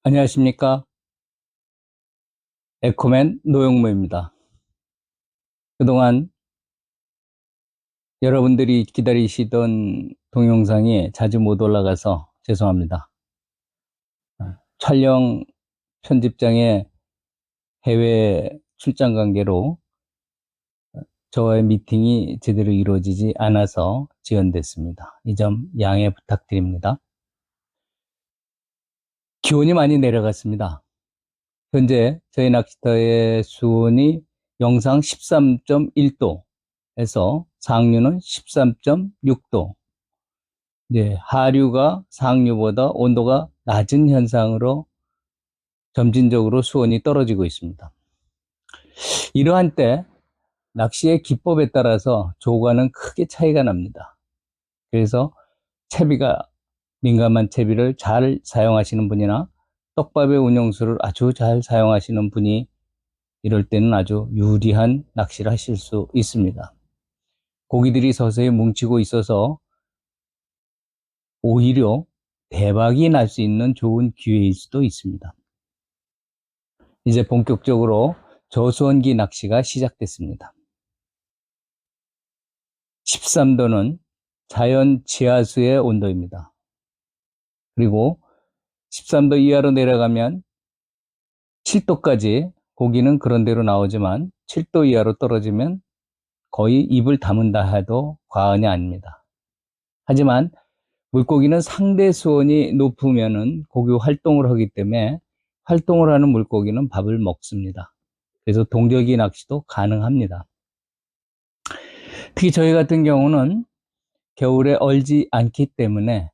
안녕하십니까. 에코맨 노영모입니다. 그동안 여러분들이 기다리시던 동영상이 자주 못 올라가서 죄송합니다. 촬영 편집장의 해외 출장 관계로 저와의 미팅이 제대로 이루어지지 않아서 지연됐습니다. 이 점 양해 부탁드립니다. 기온이 많이 내려갔습니다. 현재 저희 낚시터의 수온이 영상 13.1도에서 상류는 13.6도. 이제 하류가 상류보다 온도가 낮은 현상으로 점진적으로 수온이 떨어지고 있습니다. 이러한 때 낚시의 기법에 따라서 조과는 크게 차이가 납니다. 그래서 채비가 민감한 채비를 잘 사용하시는 분이나 떡밥의 운용수를 아주 잘 사용하시는 분이 이럴 때는 아주 유리한 낚시를 하실 수 있습니다. 고기들이 서서히 뭉치고 있어서 오히려 대박이 날 수 있는 좋은 기회일 수도 있습니다. 이제 본격적으로 저수온기 낚시가 시작됐습니다. 13도는 자연 지하수의 온도입니다. 그리고 13도 이하로 내려가면 7도까지 고기는 그런 대로 나오지만 7도 이하로 떨어지면 거의 입을 다문다 해도 과언이 아닙니다. 하지만 물고기는 상대 수온이 높으면은 고기 활동을 하기 때문에 활동을 하는 물고기는 밥을 먹습니다. 그래서 동절기 낚시도 가능합니다. 특히 저희 같은 경우는 겨울에 얼지 않기 때문에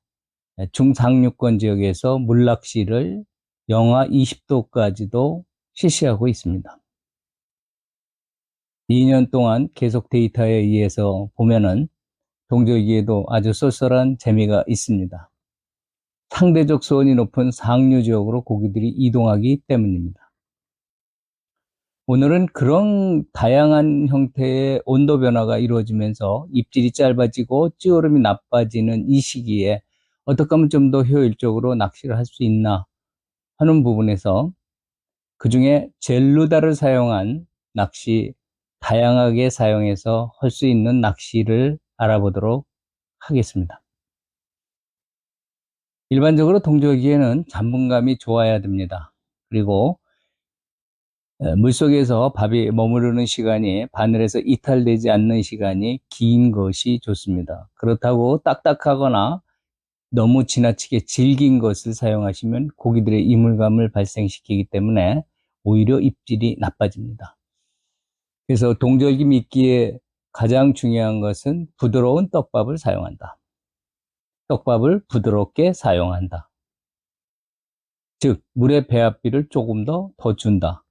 중상류권 지역에서 물낚시를 영하 20도까지도 실시하고 있습니다. 2년 동안 계속 데이터에 의해서 보면은 동절기에도 아주 쏠쏠한 재미가 있습니다. 상대적 수온이 높은 상류 지역으로 고기들이 이동하기 때문입니다. 오늘은 그런 다양한 형태의 온도 변화가 이루어지면서 입질이 짧아지고 찌오름이 나빠지는 이 시기에 어떻게 하면 좀 더 효율적으로 낚시를 할 수 있나 하는 부분에서 그중에 젤루다를 사용한 낚시, 다양하게 사용해서 할 수 있는 낚시를 알아보도록 하겠습니다. 일반적으로 동절기에는 잡음감이 좋아야 됩니다. 그리고 물속에서 밥이 머무르는 시간이 바늘에서 이탈되지 않는 시간이 긴 것이 좋습니다. 그렇다고 딱딱하거나 너무 지나치게 질긴 것을 사용하시면 고기들의 이물감을 발생시키기 때문에 오히려 입질이 나빠집니다. 그래서 동절기 미끼에 가장 중요한 것은 부드러운 떡밥을 사용한다. 떡밥을 부드럽게 사용한다. 즉, 물의 배합비를 조금 더 준다.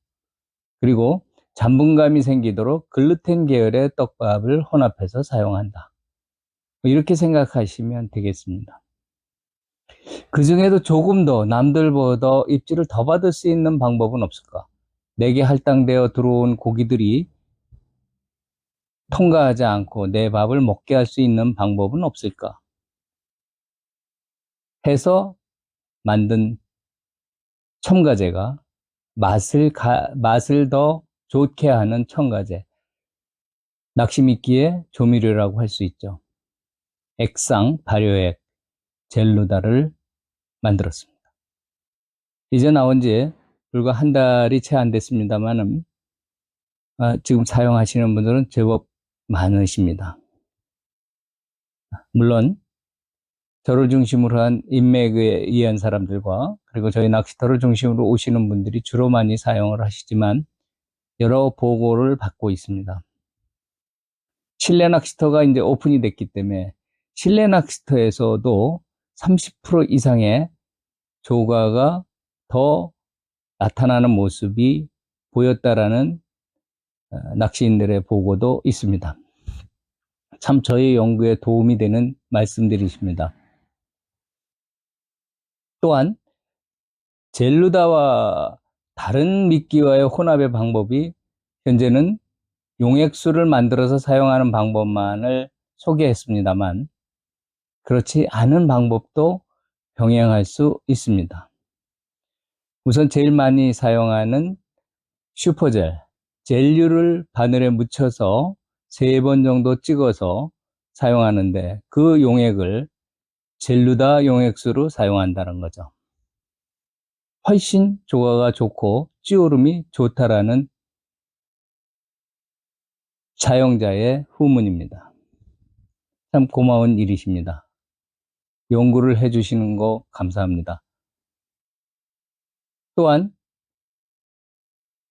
그리고 잡음감이 생기도록 글루텐 계열의 떡밥을 혼합해서 사용한다. 이렇게 생각하시면 되겠습니다. 그 중에도 조금 더 남들보다 입질을 더 받을 수 있는 방법은 없을까? 내게 할당되어 들어온 고기들이 통과하지 않고 내 밥을 먹게 할 수 있는 방법은 없을까? 해서 만든 첨가제가 맛을 더 좋게 하는 첨가제. 낚시미끼의 조미료라고 할 수 있죠. 액상 발효액 젤루다를 만들었습니다. 이제 나온 지 불과 한 달이 채 안 됐습니다만은 지금 사용하시는 분들은 제법 많으십니다. 물론 저를 중심으로 한 인맥에 의한 사람들과 그리고 저희 낚시터를 중심으로 오시는 분들이 주로 많이 사용을 하시지만 여러 보고를 받고 있습니다. 실내 낚시터가 이제 오픈이 됐기 때문에 실내 낚시터에서도 30% 이상의 조과가 더 나타나는 모습이 보였다라는 낚시인들의 보고도 있습니다. 참 저희 연구에 도움이 되는 말씀들이십니다. 또한 젤루다와 다른 미끼와의 혼합의 방법이 현재는 용액수를 만들어서 사용하는 방법만을 소개했습니다만 그렇지 않은 방법도 병행할 수 있습니다. 우선 제일 많이 사용하는 슈퍼젤, 젤류를 바늘에 묻혀서 3번 정도 찍어서 사용하는데 그 용액을 젤루다 용액수로 사용한다는 거죠. 훨씬 조화가 좋고 찌오름이 좋다라는 사용자의 후문입니다. 참 고마운 일이십니다. 연구를 해주시는 거 감사합니다. 또한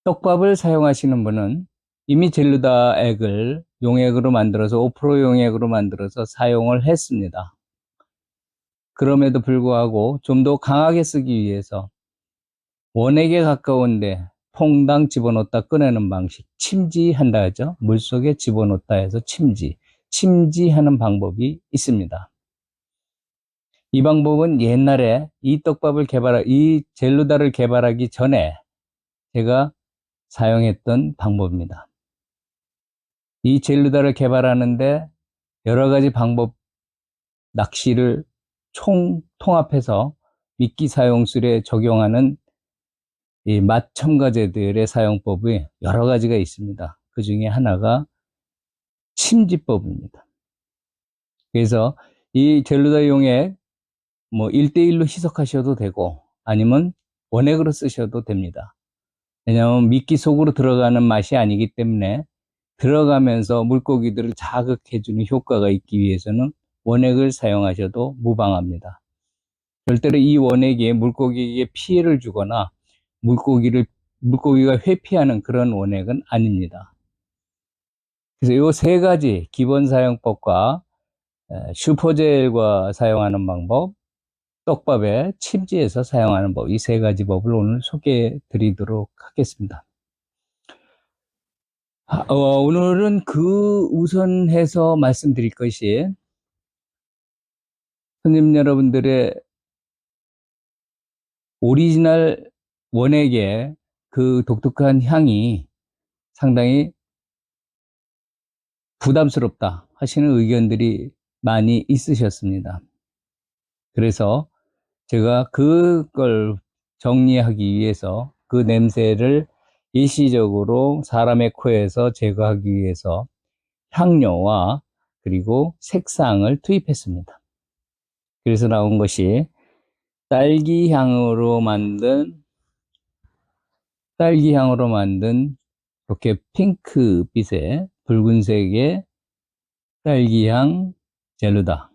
떡밥을 사용하시는 분은 이미 젤루다 액을 용액으로 만들어서 5% 용액으로 만들어서 사용을 했습니다. 그럼에도 불구하고 좀 더 강하게 쓰기 위해서 원액에 가까운데 퐁당 집어넣었다 꺼내는 방식, 침지한다 하죠. 물속에 집어넣었다 해서 침지하는 방법이 있습니다. 이 방법은 옛날에 이 젤루다를 개발하기 전에 제가 사용했던 방법입니다. 이 젤루다를 개발하는데 여러 가지 방법, 낚시를 통합해서 미끼 사용술에 적용하는 이 맛 첨가제들의 사용법이 여러 가지가 있습니다. 그 중에 하나가 침지법입니다. 그래서 이 젤루다 용액 뭐 1대1로 희석하셔도 되고 아니면 원액으로 쓰셔도 됩니다. 왜냐하면 미끼 속으로 들어가는 맛이 아니기 때문에 들어가면서 물고기들을 자극해주는 효과가 있기 위해서는 원액을 사용하셔도 무방합니다. 절대로 이 원액이 물고기에게 피해를 주거나 물고기가 회피하는 그런 원액은 아닙니다. 그래서 이 3가지 기본 사용법과 슈퍼젤과 사용하는 방법, 떡밥에 침지해서 사용하는 법, 이 3가지 법을 오늘 소개해 드리도록 하겠습니다. 오늘은 우선해서 말씀드릴 것이 손님 여러분들의 오리지널 원액의 그 독특한 향이 상당히 부담스럽다 하시는 의견들이 많이 있으셨습니다. 그래서 제가 그걸 정리하기 위해서 그 냄새를 일시적으로 사람의 코에서 제거하기 위해서 향료와 그리고 색상을 투입했습니다. 그래서 나온 것이 딸기향으로 만든 이렇게 핑크빛의 붉은색의 딸기향 젤루다가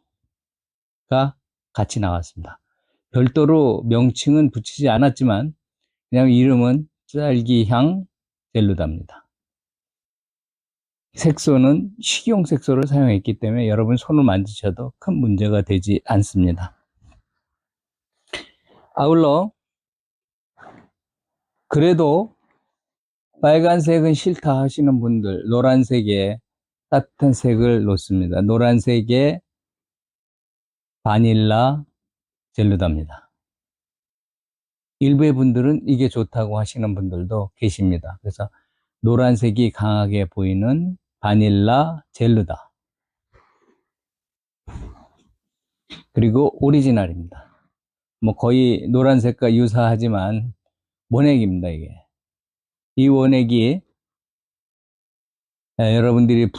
같이 나왔습니다. 별도로 명칭은 붙이지 않았지만 그냥 이름은 딸기향 젤루다입니다. 색소는 식용 색소를 사용했기 때문에 여러분 손을 만지셔도 큰 문제가 되지 않습니다. 아울러 그래도 빨간색은 싫다 하시는 분들, 노란색에 따뜻한 색을 놓습니다. 노란색에 바닐라 젤루다입니다. 일부의 분들은 이게 좋다고 하시는 분들도 계십니다. 그래서 노란색이 강하게 보이는 바닐라 젤루다. 그리고 오리지널입니다. 뭐 거의 노란색과 유사하지만 원액입니다, 이게. 이 원액이 여러분들이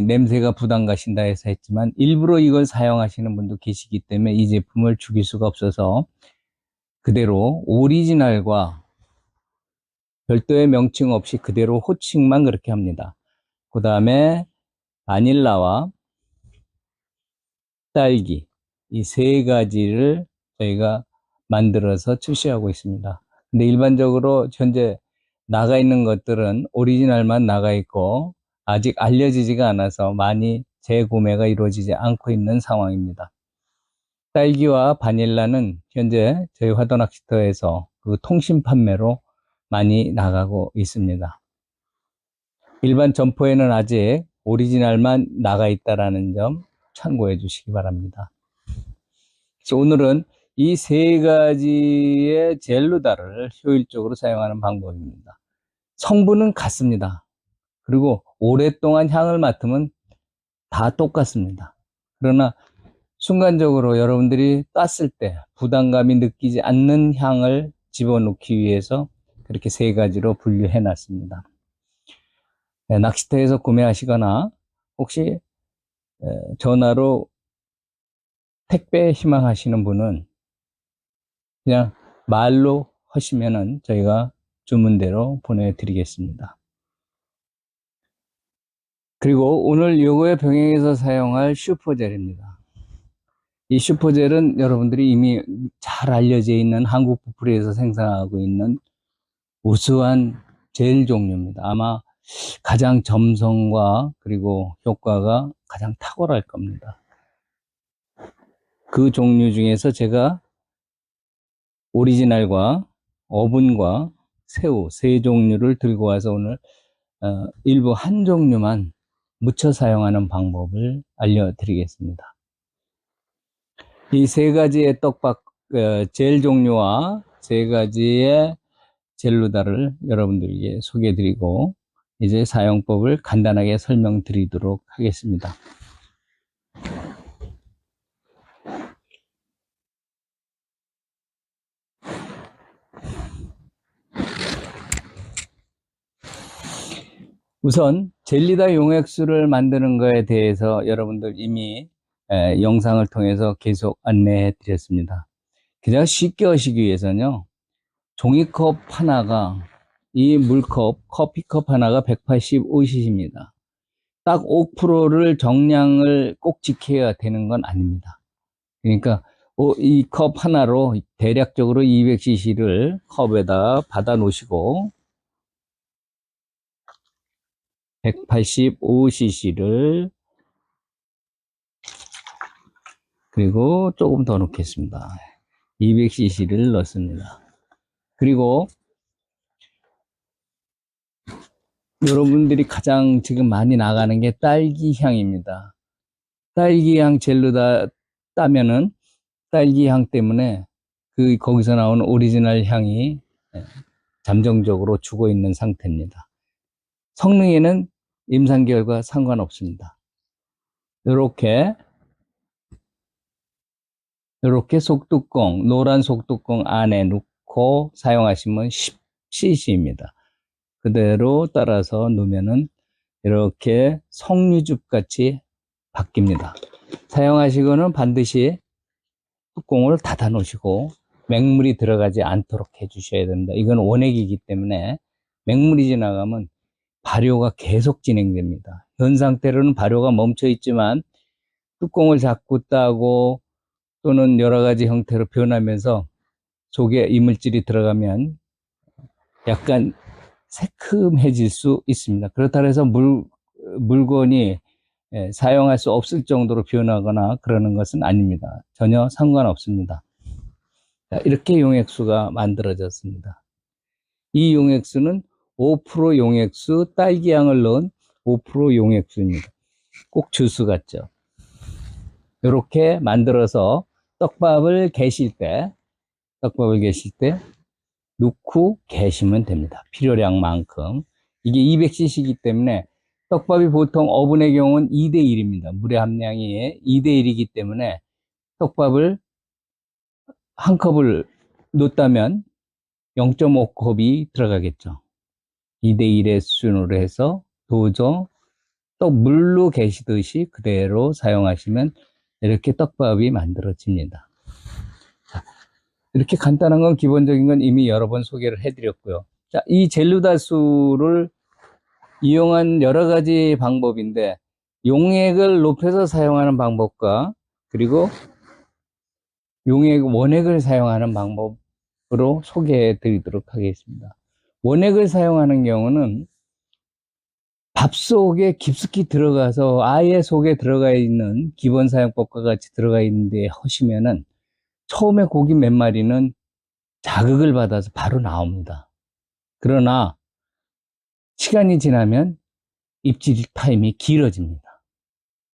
냄새가 부담 가신다 해서 했지만 일부러 이걸 사용하시는 분도 계시기 때문에 이 제품을 죽일 수가 없어서 그대로 오리지널과 별도의 명칭 없이 그대로 호칭만 그렇게 합니다. 그 다음에 바닐라와 딸기 이 3가지를 저희가 만들어서 출시하고 있습니다. 근데 일반적으로 현재 나가 있는 것들은 오리지널만 나가 있고 아직 알려지지가 않아서 많이 재구매가 이루어지지 않고 있는 상황입니다. 딸기와 바닐라는 현재 저희 화도낚시터에서 그 통신 판매로 많이 나가고 있습니다. 일반 점포에는 아직 오리지널만 나가 있다는 점 참고해 주시기 바랍니다. 그래서 오늘은 이 3가지의 젤루다를 효율적으로 사용하는 방법입니다. 성분은 같습니다. 그리고 오랫동안 향을 맡으면 다 똑같습니다. 그러나 순간적으로 여러분들이 땄을 때 부담감이 느끼지 않는 향을 집어넣기 위해서 그렇게 세 가지로 분류해 놨습니다. 네, 낚시터에서 구매하시거나 혹시 전화로 택배 희망하시는 분은 그냥 말로 하시면은 저희가 주문대로 보내드리겠습니다. 그리고 오늘 요거에 병행해서 사용할 슈퍼젤입니다. 이 슈퍼젤은 여러분들이 이미 잘 알려져 있는 한국 부풀이에서 생산하고 있는 우수한 젤 종류입니다. 아마 가장 점성과 그리고 효과가 가장 탁월할 겁니다. 그 종류 중에서 제가 오리지널과 어분과 새우 세 종류를 들고 와서 오늘 일부 한 종류만 묻혀 사용하는 방법을 알려드리겠습니다. 이 세 가지의 젤 종류와 세 가지의 젤루다를 여러분들에게 소개해드리고 이제 사용법을 간단하게 설명드리도록 하겠습니다. 우선 젤리다 용액수를 만드는 것에 대해서 여러분들 이미 영상을 통해서 계속 안내해 드렸습니다. 그냥 쉽게 하시기 위해서는요, 종이컵 하나가, 이 물컵, 커피컵 하나가 185cc입니다. 딱 5%를 정량을 꼭 지켜야 되는 건 아닙니다. 그러니까 이 컵 하나로 대략적으로 200cc를 컵에다 받아 놓으시고 185cc를 그리고 조금 더 넣겠습니다. 200cc를 넣습니다. 그리고 여러분들이 가장 지금 많이 나가는 게 딸기향입니다. 딸기향 젤로다 따면은 딸기향 때문에 거기서 나오는 오리지널 향이 잠정적으로 죽어 있는 상태입니다. 성능에는 임상결과 상관없습니다. 이렇게 속뚜껑, 노란 속뚜껑 안에 넣고 사용하시면 10cc입니다. 그대로 따라서 넣으면은 이렇게 석류즙 같이 바뀝니다. 사용하시고는 반드시 뚜껑을 닫아 놓으시고 맹물이 들어가지 않도록 해 주셔야 됩니다. 이건 원액이기 때문에 맹물이 지나가면 발효가 계속 진행됩니다. 현 상태로는 발효가 멈춰 있지만 뚜껑을 자꾸 따고 또는 여러 가지 형태로 변하면서 속에 이물질이 들어가면 약간 새큼해질 수 있습니다. 그렇다고 해서 물건이 사용할 수 없을 정도로 변하거나 그러는 것은 아닙니다. 전혀 상관없습니다. 자, 이렇게 용액수가 만들어졌습니다. 이 용액수는 5% 용액수, 딸기향을 넣은 5% 용액수입니다. 꼭 주스 같죠? 이렇게 만들어서 떡밥을 계실 때 넣고 계시면 됩니다. 필요량만큼. 이게 200cc이기 때문에 떡밥이 보통 어분의 경우는 2대1입니다. 물의 함량이 2대1이기 때문에 떡밥을 한 컵을 넣었다면 0.5컵이 들어가겠죠. 2대1의 수준으로 해서 도저 떡 물로 계시듯이 그대로 사용하시면 이렇게 떡밥이 만들어집니다. 이렇게 간단한 건 기본적인 건 이미 여러 번 소개를 해드렸고요. 자, 이 젤루다수를 이용한 여러 가지 방법인데 용액을 높여서 사용하는 방법과 그리고 원액을 사용하는 방법으로 소개해 드리도록 하겠습니다. 원액을 사용하는 경우는 밥 속에 깊숙이 들어가서 아예 속에 들어가 있는 기본 사용법과 같이 들어가 있는데 하시면은 처음에 고기 몇 마리는 자극을 받아서 바로 나옵니다. 그러나 시간이 지나면 입질 타임이 길어집니다.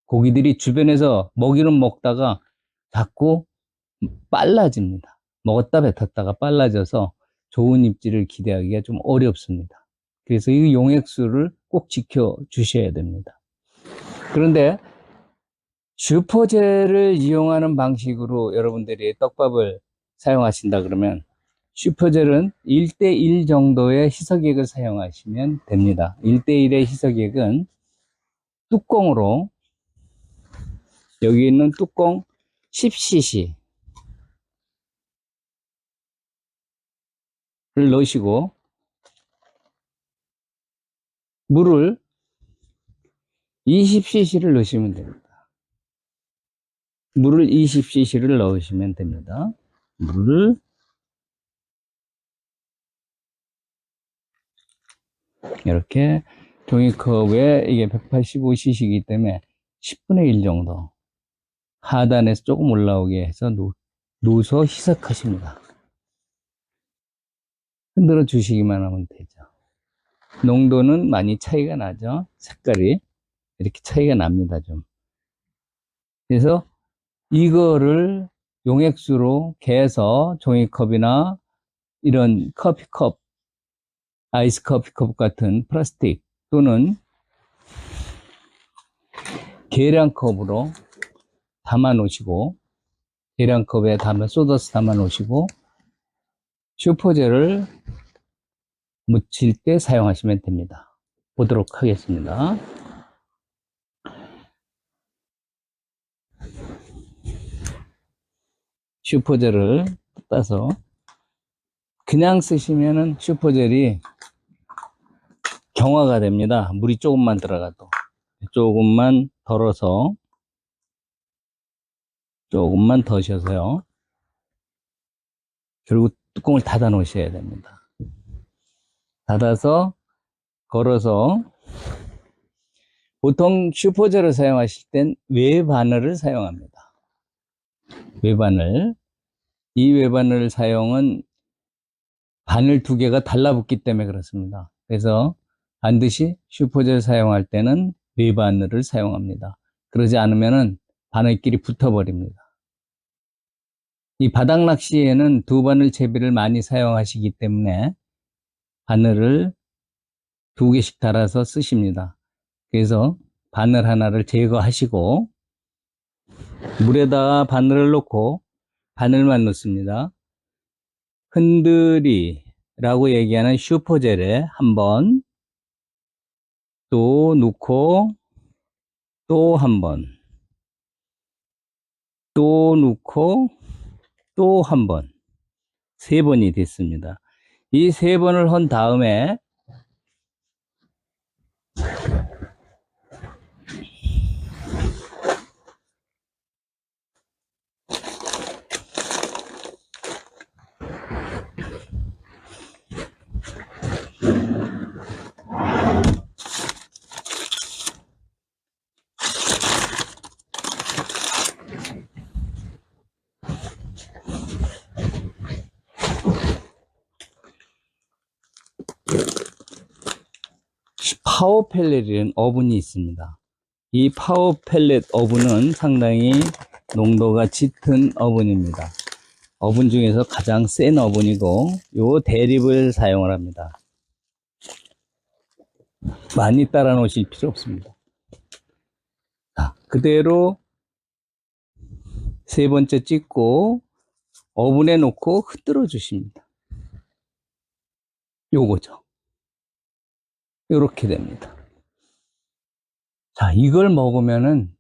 고기들이 주변에서 먹이를 먹다가 자꾸 빨라집니다. 먹었다 뱉었다가 빨라져서 좋은 입질을 기대하기가 좀 어렵습니다. 그래서 이 용액수를 꼭 지켜 주셔야 됩니다. 그런데 슈퍼젤을 이용하는 방식으로 여러분들이 떡밥을 사용하신다 그러면 슈퍼젤은 1대1 정도의 희석액을 사용하시면 됩니다. 1대1의 희석액은 뚜껑으로, 여기 있는 뚜껑 10cc 를 넣으시고 물을 20cc를 넣으시면 됩니다. 물을 20cc를 넣으시면 됩니다. 물을 이렇게 종이컵에 이게 185cc이기 때문에 10분의 1 정도 하단에서 조금 올라오게 해서 놓아서 희석하십니다. 흔들어 주시기만 하면 되죠. 농도는 많이 차이가 나죠. 색깔이 이렇게 차이가 납니다. 좀. 그래서 이거를 용액수로 개서 종이컵이나 이런 커피컵, 아이스 커피컵 같은 플라스틱 또는 계량컵으로 담아 놓으시고, 계량컵에 쏟아서 담아 놓으시고 슈퍼젤을 묻힐 때 사용하시면 됩니다. 보도록 하겠습니다. 슈퍼젤을 따서 그냥 쓰시면은 슈퍼젤이 경화가 됩니다. 물이 조금만 들어가도. 조금만 덜어서, 조금만 더셔서요. 그리고 뚜껑을 닫아 놓으셔야 됩니다. 닫아서 걸어서, 보통 슈퍼젤을 사용하실 땐 외바늘을 사용합니다. 외바늘. 이 외바늘 사용은 바늘 두 개가 달라붙기 때문에 그렇습니다. 그래서 반드시 슈퍼젤 사용할 때는 외바늘을 사용합니다. 그러지 않으면은 바늘끼리 붙어버립니다. 이 바닥 낚시에는 두 바늘 채비를 많이 사용하시기 때문에 바늘을 두 개씩 달아서 쓰십니다. 그래서 바늘 하나를 제거하시고 물에다가 바늘을 넣고 바늘만 넣습니다. 흔들이라고 얘기하는 슈퍼젤에 한번 또 넣고 또 한 번, 또 넣고 또 한 번, 세 번이 됐습니다. 이 세 번을 한 다음에 파워 펠렛이라는 어분이 있습니다. 이 파워 펠렛 어분은 상당히 농도가 짙은 어분입니다. 어분 중에서 가장 센 어분이고 요 대립을 사용을 합니다. 많이 따라 놓으실 필요 없습니다. 자, 그대로 세 번째 찍고 어분에 놓고 흔들어 주십니다. 요거죠. 요렇게 됩니다. 자, 이걸 먹으면은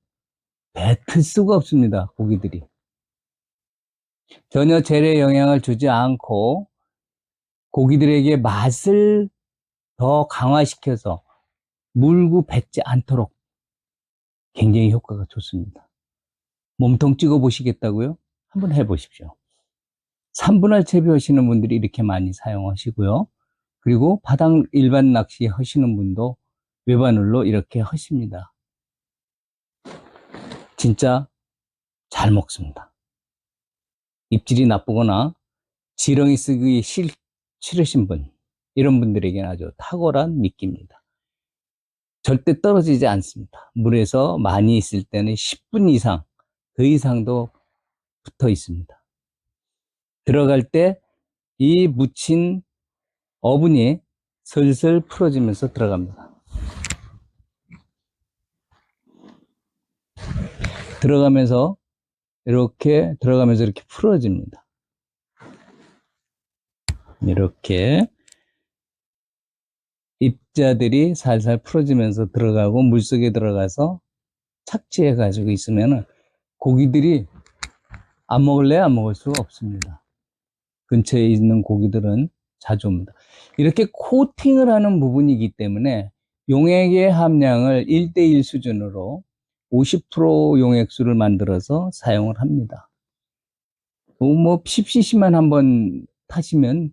뱉을 수가 없습니다. 고기들이. 전혀 젤에 영향을 주지 않고 고기들에게 맛을 더 강화시켜서 물고 뱉지 않도록 굉장히 효과가 좋습니다. 몸통 찍어 보시겠다고요? 한번 해보십시오. 3분할 채비하시는 분들이 이렇게 많이 사용하시고요. 그리고 바닥 일반 낚시 하시는 분도 외바늘로 이렇게 하십니다. 진짜 잘 먹습니다. 입질이 나쁘거나 지렁이 쓰기 싫으신 분, 이런 분들에게는 아주 탁월한 미끼입니다. 절대 떨어지지 않습니다. 물에서 많이 있을 때는 10분 이상, 그 이상도 붙어 있습니다. 들어갈 때 이 묻힌 어분이 슬슬 풀어지면서 들어갑니다. 들어가면서 이렇게 풀어집니다. 이렇게 입자들이 살살 풀어지면서 들어가고 물속에 들어가서 착지해 가지고 있으면은 고기들이 안 먹을래 안 먹을 수가 없습니다. 근처에 있는 고기들은 자주 옵니다. 이렇게 코팅을 하는 부분이기 때문에 용액의 함량을 1대1 수준으로 50% 용액수를 만들어서 사용을 합니다. 뭐 10cc만 한번 타시면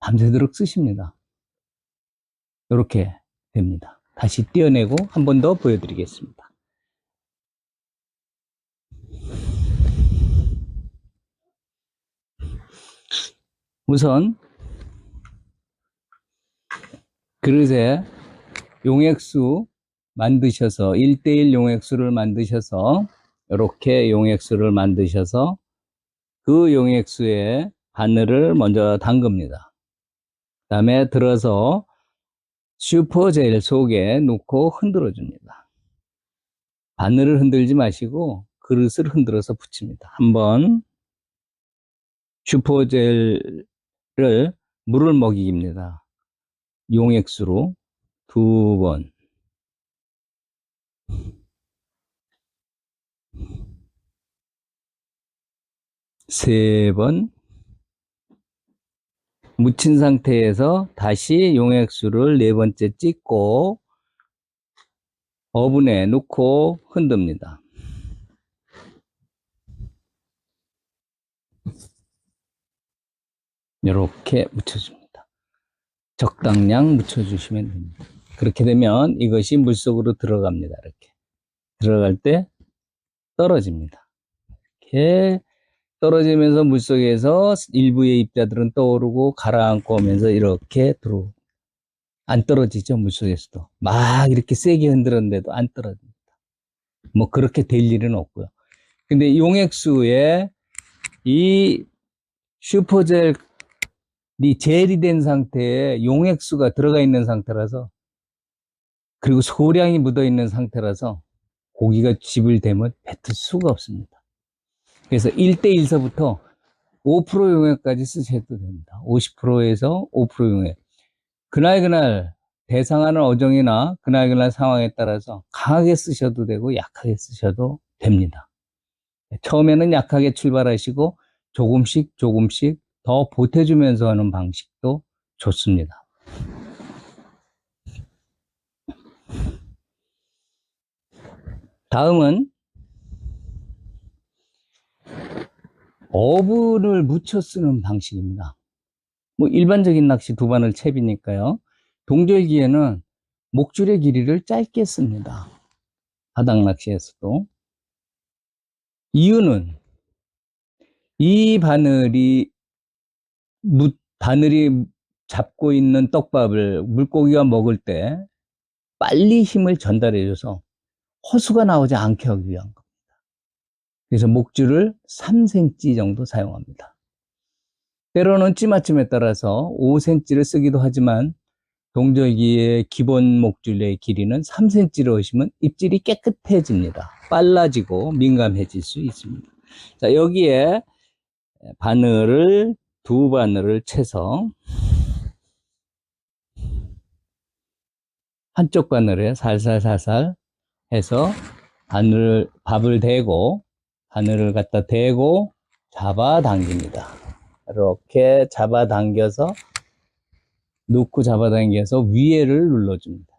밤새도록 쓰십니다. 이렇게 됩니다. 다시 떼어내고 한 번 더 보여드리겠습니다. 우선 그릇에 용액수 만드셔서 1대1 용액수를 만드셔서 이렇게 용액수를 만드셔서 그 용액수에 바늘을 먼저 담급니다. 그 다음에 들어서 슈퍼젤 속에 놓고 흔들어 줍니다. 바늘을 흔들지 마시고 그릇을 흔들어서 붙입니다. 한번 슈퍼젤을 물을 먹이입니다. 용액수로 2번, 3번 묻힌 상태에서 다시 용액수를 4번째 찍고 오븐에 넣고 흔듭니다. 이렇게 묻혀줍니다. 적당량 묻혀주시면 됩니다. 그렇게 되면 이것이 물속으로 들어갑니다. 이렇게 들어갈 때 떨어집니다. 이렇게 떨어지면서 물속에서 일부의 입자들은 떠오르고 가라앉고 오면서 이렇게 안 떨어지죠. 물속에서도 막 이렇게 세게 흔들었는데도 안 떨어집니다. 뭐 그렇게 될 일은 없고요. 근데 용액수에 이 슈퍼젤이 젤이 된 상태에 용액수가 들어가 있는 상태라서, 그리고 소량이 묻어 있는 상태라서 고기가 집을 대면 뱉을 수가 없습니다. 그래서 1대1서부터 5% 용액까지 쓰셔도 됩니다. 50%에서 5% 용액. 그날 대상하는 어종이나 그날 상황에 따라서 강하게 쓰셔도 되고 약하게 쓰셔도 됩니다. 처음에는 약하게 출발하시고 조금씩 더 보태주면서 하는 방식도 좋습니다. 다음은 어분을 묻혀 쓰는 방식입니다. 뭐 일반적인 낚시 두 바늘 채비니까요. 동절기에는 목줄의 길이를 짧게 씁니다. 바닥 낚시에서도. 이유는 이 바늘이 잡고 있는 떡밥을 물고기가 먹을 때 빨리 힘을 전달해줘서 호수가 나오지 않게 하기 위한 겁니다. 그래서 목줄을 3cm 정도 사용합니다. 때로는 찌맞춤에 따라서 5cm를 쓰기도 하지만 동절기의 기본 목줄의 길이는 3cm로 하시면 입질이 깨끗해집니다. 빨라지고 민감해질 수 있습니다. 자, 여기에 바늘을 2바늘을 채서 한쪽 바늘에 살살 해서 밥을 대고 바늘을 갖다 대고 잡아당깁니다. 이렇게 잡아당겨서 놓고 잡아당겨서 위에를 눌러줍니다.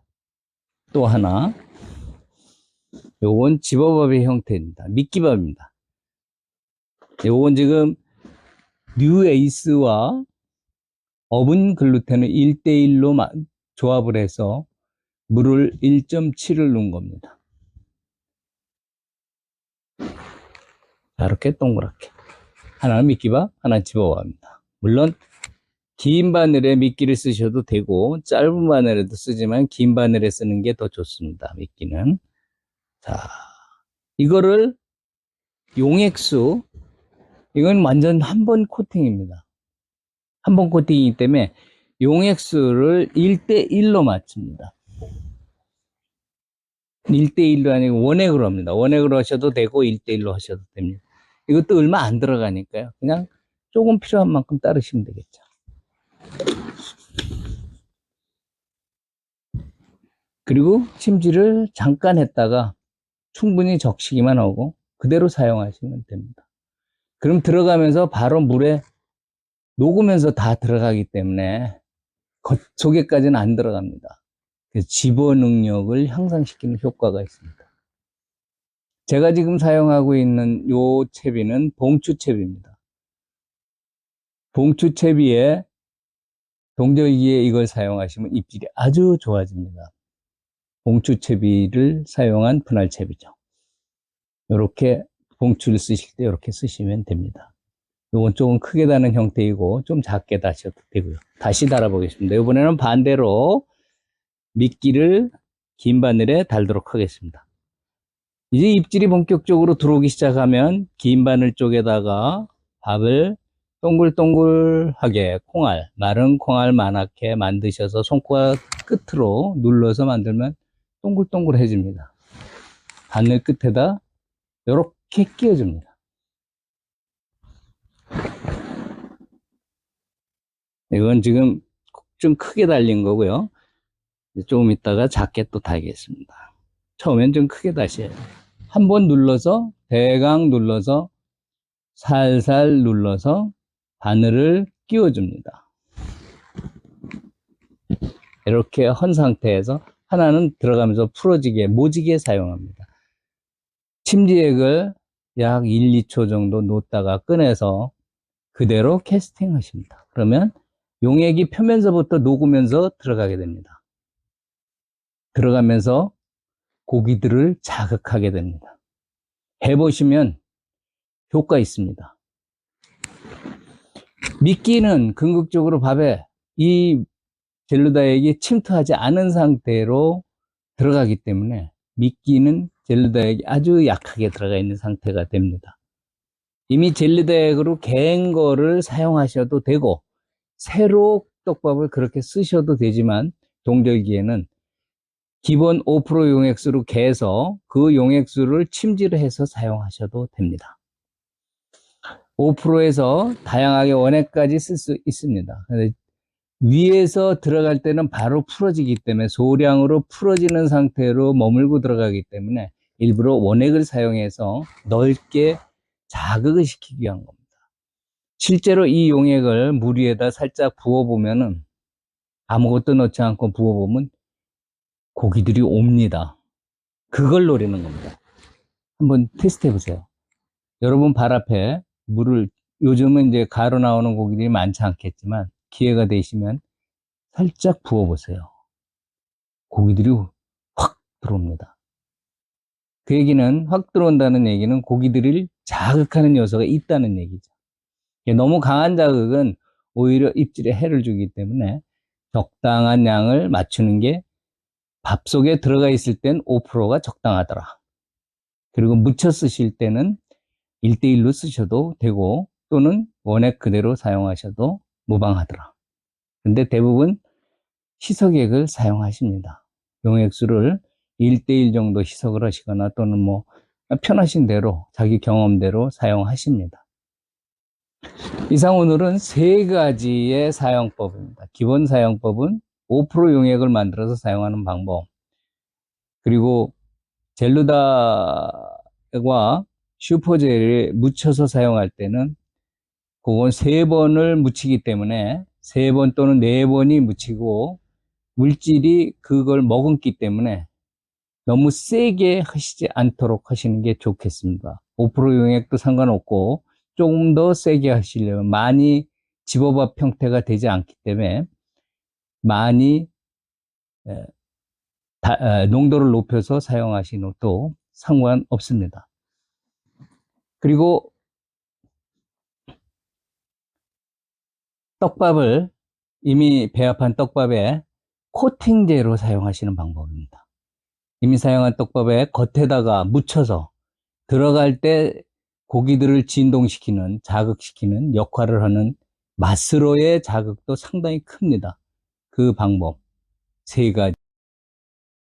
또 하나, 요건 집어밥의 형태입니다. 미끼밥입니다. 요건 지금 뉴 에이스와 어분 글루텐을 1대1로 조합을 해서 물을 1.7을 넣은 겁니다. 자, 이렇게 동그랗게. 하나는 미끼밥, 하나는 집어밥입니다. 물론 긴 바늘에 미끼를 쓰셔도 되고 짧은 바늘에도 쓰지만 긴 바늘에 쓰는 게 더 좋습니다. 미끼는. 자, 이거를 용액수, 이건 완전 한 번 코팅입니다. 한 번 코팅이기 때문에 용액수를 1대1로 맞춥니다. 1대1로 아니고 원액으로 합니다. 원액으로 하셔도 되고 1대1로 하셔도 됩니다. 이것도 얼마 안 들어가니까요. 그냥 조금 필요한 만큼 따르시면 되겠죠. 그리고 침지를 잠깐 했다가 충분히 적시기만 하고 그대로 사용하시면 됩니다. 그럼 들어가면서 바로 물에 녹으면서 다 들어가기 때문에 겉 속에까지는 안 들어갑니다. 그래서 집어 능력을 향상시키는 효과가 있습니다. 제가 지금 사용하고 있는 요 채비는 봉추 채비입니다. 봉추 채비에 동절기에 이걸 사용하시면 입질이 아주 좋아집니다. 봉추 채비를 사용한 분할 채비죠. 이렇게 봉추를 쓰실 때 이렇게 쓰시면 됩니다. 이건 조금 크게 다는 형태이고 좀 작게 다셔도 되고요. 다시 달아보겠습니다. 이번에는 반대로 미끼를 긴 바늘에 달도록 하겠습니다. 이제 입질이 본격적으로 들어오기 시작하면 긴 바늘 쪽에다가 밥을 동글동글하게 마른 콩알만하게 만드셔서 손가락 끝으로 눌러서 만들면 동글동글해집니다. 바늘 끝에다 이렇게 끼워줍니다. 이건 지금 좀 크게 달린 거고요. 조금 있다가 작게 또 달겠습니다. 처음엔 좀 크게 다셔야 돼요. 한번 눌러서 대강 눌러서 살살 눌러서 바늘을 끼워줍니다. 이렇게 헌 상태에서 하나는 들어가면서 풀어지게 모지게 사용합니다. 침지액을 약 1, 2초 정도 놓다가 꺼내서 그대로 캐스팅 하십니다. 그러면 용액이 표면서부터 녹으면서 들어가게 됩니다. 들어가면서 고기들을 자극하게 됩니다. 해보시면 효과 있습니다. 미끼는 궁극적으로 밥에 이 젤루다액이 침투하지 않은 상태로 들어가기 때문에 미끼는 젤루다액이 아주 약하게 들어가 있는 상태가 됩니다. 이미 젤루다액으로 개은 거를 사용하셔도 되고 새로 떡밥을 그렇게 쓰셔도 되지만 동절기에는 기본 5% 용액수로 개서 그 용액수를 침지를 해서 사용하셔도 됩니다. 5%에서 다양하게 원액까지 쓸 수 있습니다. 위에서 들어갈 때는 바로 풀어지기 때문에 소량으로 풀어지는 상태로 머물고 들어가기 때문에 일부러 원액을 사용해서 넓게 자극을 시키기 위한 겁니다. 실제로 이 용액을 물 위에다 살짝 부어보면은 아무것도 넣지 않고 부어보면 고기들이 옵니다. 그걸 노리는 겁니다. 한번 테스트 해보세요. 여러분 발 앞에 물을 요즘은 이제 가로 나오는 고기들이 많지 않겠지만 기회가 되시면 살짝 부어보세요. 고기들이 확 들어옵니다. 그 얘기는 확 들어온다는 얘기는 고기들을 자극하는 요소가 있다는 얘기죠. 너무 강한 자극은 오히려 입질에 해를 주기 때문에 적당한 양을 맞추는 게 밥 속에 들어가 있을 땐 5%가 적당하더라. 그리고 묻혀 쓰실 때는 1대1로 쓰셔도 되고 또는 원액 그대로 사용하셔도 무방하더라. 근데 대부분 희석액을 사용하십니다. 용액수를 1대1 정도 희석을 하시거나 또는 뭐 편하신 대로 자기 경험대로 사용하십니다. 이상 오늘은 세 가지의 사용법입니다. 기본 사용법은 5% 용액을 만들어서 사용하는 방법, 그리고 젤루다와 슈퍼젤을 묻혀서 사용할 때는 그건 3번을 묻히기 때문에 3번 또는 4번이 묻히고 물질이 그걸 머금기 때문에 너무 세게 하시지 않도록 하시는 게 좋겠습니다. 5% 용액도 상관없고 조금 더 세게 하시려면 많이 집어밥 형태가 되지 않기 때문에 많이 농도를 높여서 사용하시는 것도 상관없습니다. 그리고 떡밥을 이미 배합한 떡밥에 코팅제로 사용하시는 방법입니다. 이미 사용한 떡밥에 겉에다가 묻혀서 들어갈 때 고기들을 진동시키는, 자극시키는 역할을 하는 맛으로의 자극도 상당히 큽니다. 그 방법 세 가지.